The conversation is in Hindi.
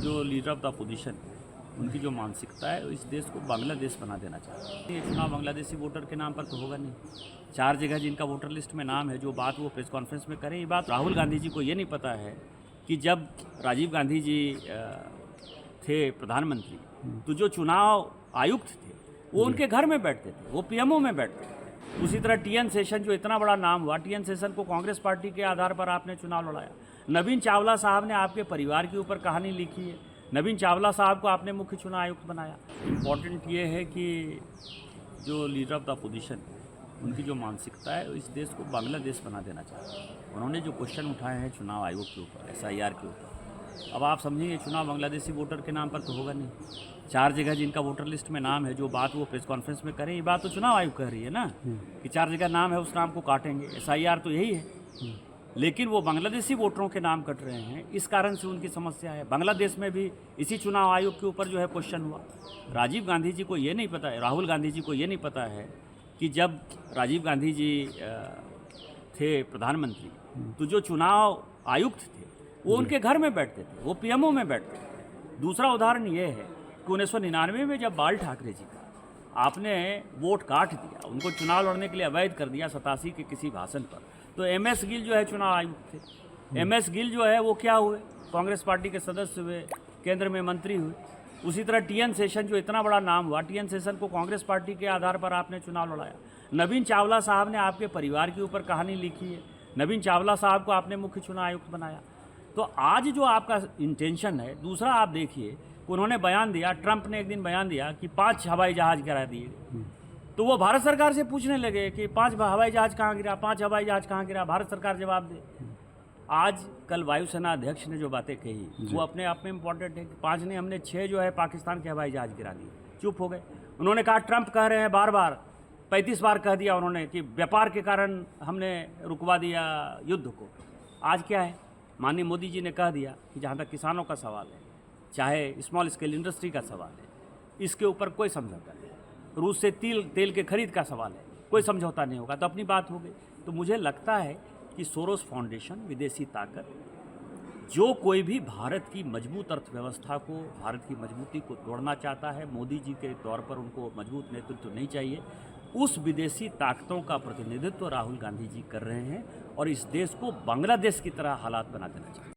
जो लीडर ऑफ द अपोजिशन उनकी जो मानसिकता है इस देश को बांग्लादेश बना देना चाहते हैं। ये चुनाव बांग्लादेशी वोटर के नाम पर तो होगा नहीं। 4 जगह जिनका वोटर लिस्ट में नाम है, जो बात वो प्रेस कॉन्फ्रेंस में करें, ये बात राहुल गांधी जी को ये नहीं पता है कि जब राजीव गांधी जी थे प्रधानमंत्री तो जो चुनाव आयुक्त थे वो उनके घर में बैठते थे, वो पीएमओ में बैठते थे। उसी तरह टीएन सेशन जो इतना बड़ा नाम हुआ, टीएन सेशन को कांग्रेस पार्टी के आधार पर आपने चुनाव लड़ाया। नवीन चावला साहब ने आपके परिवार के ऊपर कहानी लिखी है। नवीन चावला साहब को आपने मुख्य चुनाव आयुक्त बनाया। इम्पॉर्टेंट ये है कि जो लीडर ऑफ द अपोजिशन उनकी जो मानसिकता है इस देश को बांग्लादेश बना देना चाहते हैं। उन्होंने जो क्वेश्चन उठाए हैं चुनाव आयोग के ऊपर, SIR के ऊपर, अब आप समझिए चुनाव बांग्लादेशी वोटर के नाम पर तो होगा नहीं। 4 जगह जिनका वोटर लिस्ट में नाम है, जो बात वो प्रेस कॉन्फ्रेंस में करें, ये बात तो चुनाव आयोग कह रही है ना कि 4 जगह नाम है, उस नाम को काटेंगे। SIR तो यही है, लेकिन वो बांग्लादेशी वोटरों के नाम कट रहे हैं, इस कारण से उनकी समस्या है। बांग्लादेश में भी इसी चुनाव आयोग के ऊपर जो है क्वेश्चन हुआ। राजीव गांधी जी को ये नहीं पता है, राहुल गांधी जी को ये नहीं पता है कि जब राजीव गांधी जी थे प्रधानमंत्री तो जो चुनाव आयुक्त थे वो उनके घर में बैठते थे, वो पीएमओ में बैठते थे। दूसरा उदाहरण ये है कि 1999 में जब बाल ठाकरे जी का आपने वोट काट दिया, उनको चुनाव लड़ने के लिए अवैध कर दिया 87 के किसी भाषण पर, तो MS गिल जो है चुनाव आयुक्त थे। MS गिल जो है वो क्या हुए, कांग्रेस पार्टी के सदस्य हुए, केंद्र में मंत्री हुए। उसी तरह टीएन सेशन जो इतना बड़ा नाम हुआ, टीएन सेशन को कांग्रेस पार्टी के आधार पर आपने चुनाव लड़ाया। नवीन चावला साहब ने आपके परिवार के ऊपर कहानी लिखी है। नवीन चावला साहब को आपने मुख्य चुनाव आयुक्त बनाया। तो आज जो आपका इंटेंशन है, दूसरा आप देखिए, उन्होंने बयान दिया, ट्रंप ने एक दिन बयान दिया कि 5 हवाई जहाज गिरा दिए। तो वो भारत सरकार से पूछने लगे कि 5 हवाई जहाज कहाँ गिरा, 5 हवाई जहाज कहाँ गिरा, भारत सरकार जवाब दे। आज कल वायुसेना अध्यक्ष ने जो बातें कही वो अपने आप में इम्पोर्टेंट है कि 5 ने, हमने 6 जो है पाकिस्तान के हवाई जहाज गिरा दिए। चुप हो गए। उन्होंने कहा ट्रंप कह रहे हैं बार बार, 35 बार कह दिया उन्होंने कि व्यापार के कारण हमने रुकवा दिया युद्ध को। आज क्या है, माननीय मोदी जी ने कह दिया कि जहाँ तक किसानों का सवाल है, चाहे स्मॉल स्केल इंडस्ट्री का सवाल है, इसके ऊपर कोई समझौता नहीं। रूस से तेल के खरीद का सवाल है, कोई समझौता नहीं होगा, तो अपनी बात हो गई। तो मुझे लगता है कि सोरोस फाउंडेशन, विदेशी ताकत, जो कोई भी भारत की मजबूत अर्थव्यवस्था को, भारत की मजबूती को तोड़ना चाहता है, मोदी जी के तौर पर उनको मजबूत नेतृत्व नहीं चाहिए, उस विदेशी ताकतों का प्रतिनिधित्व राहुल गांधी जी कर रहे हैं और इस देश को बांग्लादेश की तरह हालात बना देना चाहते हैं।